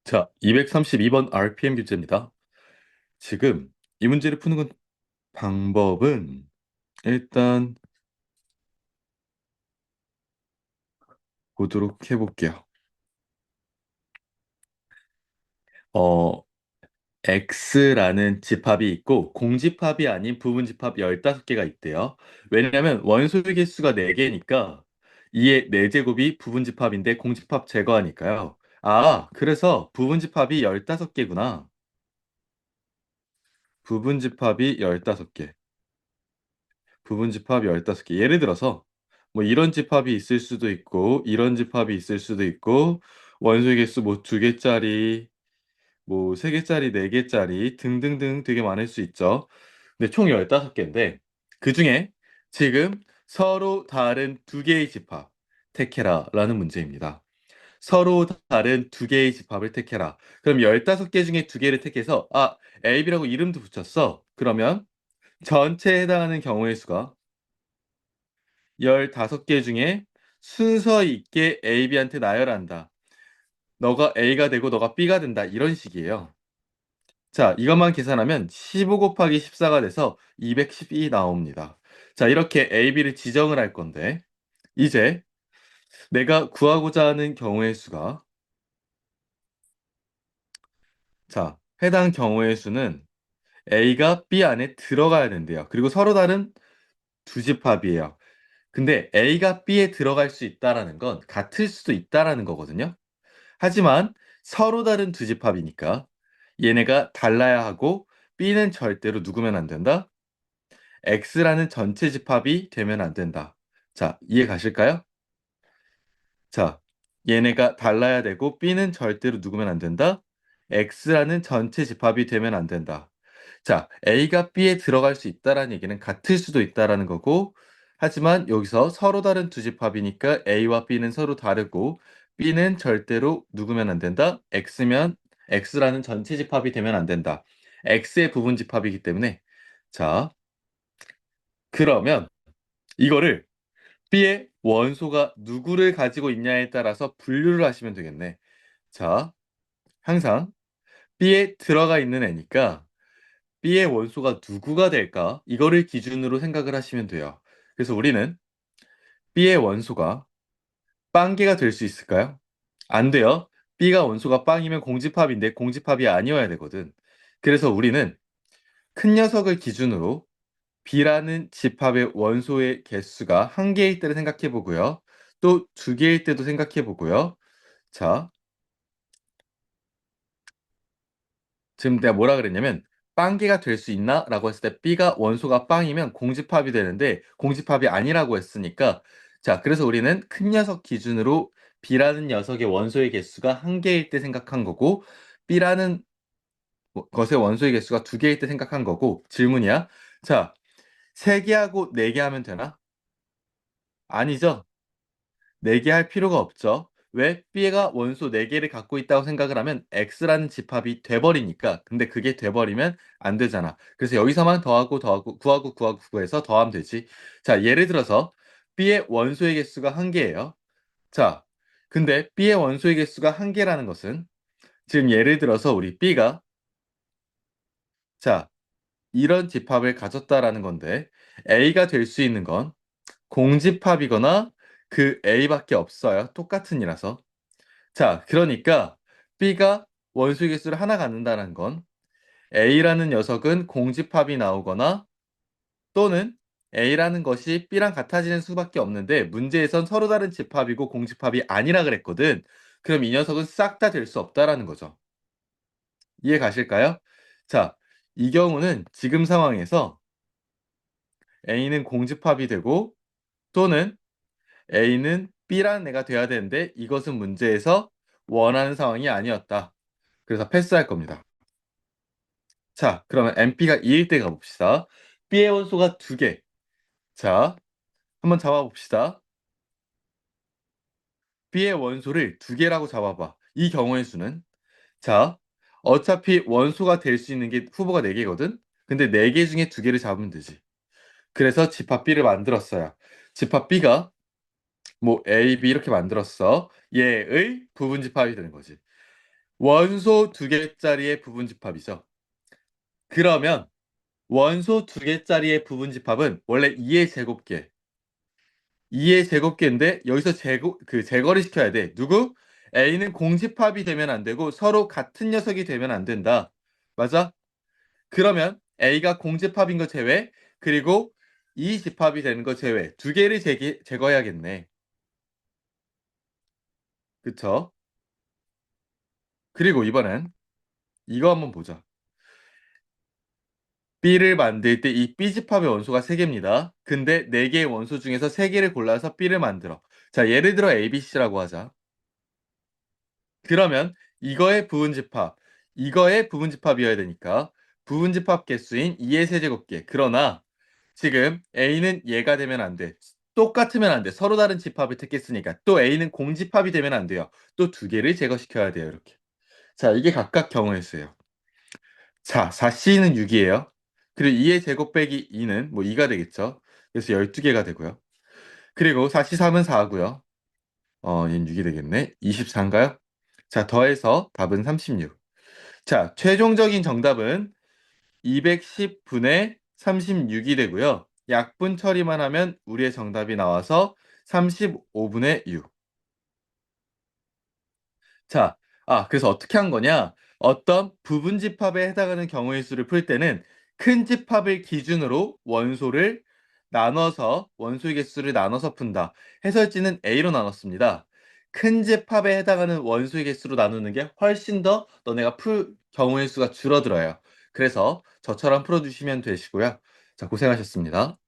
자, 232번 RPM 교재입니다. 지금 이 문제를 푸는 방법은 일단 보도록 해볼게요. 어, X라는 집합이 있고 공집합이 아닌 부분집합 15개가 있대요. 왜냐하면 원소의 개수가 4개니까 2의 4제곱이 부분집합인데 공집합 제거하니까요. 아, 그래서 부분집합이 15개구나. 부분집합이 15개. 부분집합 15개. 예를 들어서 뭐 이런 집합이 있을 수도 있고 이런 집합이 있을 수도 있고 원소의 개수 뭐 2개짜리 뭐 3개짜리 4개짜리 등등등 되게 많을 수 있죠. 근데 총 15개인데 그중에 지금 서로 다른 2개의 집합 택해라 라는 문제입니다. 서로 다른 2개의 집합을 택해라. 그럼 15개 중에 2개를 택해서 AB라고 이름도 붙였어. 그러면 전체에 해당하는 경우의 수가 15개 중에 순서 있게 A, B한테 나열한다. 너가 A가 되고 너가 B가 된다. 이런 식이에요. 자, 이것만 계산하면 15 곱하기 14가 돼서 212 나옵니다. 자, 이렇게 A, B를 지정을 할 건데, 이제 내가 구하고자 하는 경우의 수가, 자, 해당 경우의 수는 A가 B 안에 들어가야 된대요. 그리고 서로 다른 두 집합이에요. 근데 A가 B에 들어갈 수 있다라는 건 같을 수도 있다라는 거거든요. 하지만 서로 다른 두 집합이니까 얘네가 달라야 하고 B는 절대로 누구면 안 된다? X라는 전체 집합이 되면 안 된다. 자, 이해 가실까요? 자, 얘네가 달라야 되고 B는 절대로 누구면 안 된다? X라는 전체 집합이 되면 안 된다. 자, A가 B에 들어갈 수 있다라는 얘기는 같을 수도 있다라는 거고, 하지만 여기서 서로 다른 두 집합이니까 A와 B는 서로 다르고, B는 절대로 누구면 안 된다? X라는 전체 집합이 되면 안 된다. X의 부분 집합이기 때문에, 자, 그러면 이거를 B의 원소가 누구를 가지고 있냐에 따라서 분류를 하시면 되겠네. 자, 항상 B에 들어가 있는 애니까 B의 원소가 누구가 될까? 이거를 기준으로 생각을 하시면 돼요. 그래서 우리는 B의 원소가 빵개가 될 수 있을까요? 안 돼요. B가 원소가 빵이면 공집합인데 공집합이 아니어야 되거든. 그래서 우리는 큰 녀석을 기준으로 B라는 집합의 원소의 개수가 한 개일 때를 생각해 보고요. 또 두 개일 때도 생각해 보고요. 자, 지금 내가 뭐라 그랬냐면 빵개가 될 수 있나? 라고 했을 때 B가 원소가 빵이면 공집합이 되는데 공집합이 아니라고 했으니까 자, 그래서 우리는 큰 녀석 기준으로 B라는 녀석의 원소의 개수가 한 개일 때 생각한 거고 B라는 것의 원소의 개수가 두 개일 때 생각한 거고 질문이야. 자, 세 개하고 네 개 하면 되나? 아니죠. 4개 할 필요가 없죠. 왜? B가 원소 4개를 갖고 있다고 생각을 하면 X라는 집합이 돼버리니까. 근데 그게 돼버리면 안 되잖아. 그래서 여기서만 더하고 더하고 구하고 구해서 더하면 되지. 자, 예를 들어서 B의 원소의 개수가 한 개예요. 자, 근데 B의 원소의 개수가 한 개라는 것은 지금 예를 들어서 우리 B가 자, 이런 집합을 가졌다라는 건데 A가 될 수 있는 건 공집합이거나 그 A밖에 없어요. 똑같은 이라서. 자, 그러니까 B가 원소의 개수를 하나 갖는다는 건 A라는 녀석은 공집합이 나오거나 또는 A라는 것이 B랑 같아지는 수밖에 없는데 문제에선 서로 다른 집합이고 공집합이 아니라 그랬거든. 그럼 이 녀석은 싹 다 될 수 없다라는 거죠. 이해 가실까요? 자, 이 경우는 지금 상황에서 A는 공집합이 되고 또는 A는 B라는 애가 돼야 되는데 이것은 문제에서 원하는 상황이 아니었다. 그래서 패스할 겁니다. 자, 그러면 MP가 2일 때 가봅시다. B의 원소가 2개. 자, 한번 잡아봅시다. B의 원소를 2개라고 잡아봐. 이 경우의 수는? 자, 어차피 원소가 될 수 있는 게 후보가 4개거든? 근데 4개 중에 2개를 잡으면 되지. 그래서 집합 B를 만들었어요. 집합 B가 뭐 A, B 이렇게 만들었어. 얘의 부분 집합이 되는 거지. 원소 두 개짜리의 부분집합이죠. 그러면 원소 두 개짜리의 부분집합은 원래 2의 제곱계. 2의 제곱계인데 여기서 제거를 시켜야 돼. 누구? A는 공집합이 되면 안 되고 서로 같은 녀석이 되면 안 된다. 맞아? 그러면 A가 공집합인 거 제외, 그리고 이 집합이 되는 거 제외. 두 개를 제거해야겠네. 그쵸? 그리고 이번엔 이거 한번 보자. B를 만들 때 이 B집합의 원소가 3개입니다. 근데 4개의 원소 중에서 3개를 골라서 B를 만들어. 자, 예를 들어 A, B, C라고 하자. 그러면 이거의 부분집합이어야 되니까 부분집합 개수인 2의 세제곱계. 그러나 지금 A는 얘가 되면 안 돼. 똑같으면 안 돼. 서로 다른 집합을 택했으니까. 또 A는 공집합이 되면 안 돼요. 또 두 개를 제거시켜야 돼요. 이렇게. 자, 이게 각각 경우의 수예요. 자, 4C는 6이에요. 그리고 2의 제곱 빼기 2는 뭐 2가 되겠죠. 그래서 12개가 되고요. 그리고 4C 3은 4고요. 얘는 6이 되겠네. 24인가요? 자, 더해서 답은 36. 자, 최종적인 정답은 210분의 36이 되고요. 약분 처리만 하면 우리의 정답이 나와서 35분의 6. 자, 그래서 어떻게 한 거냐? 어떤 부분 집합에 해당하는 경우의 수를 풀 때는 큰 집합을 기준으로 원소의 개수를 나눠서 푼다. 해설지는 A로 나눴습니다. 큰 집합에 해당하는 원소의 개수로 나누는 게 훨씬 더 너네가 풀 경우의 수가 줄어들어요. 그래서 저처럼 풀어주시면 되시고요. 자, 고생하셨습니다.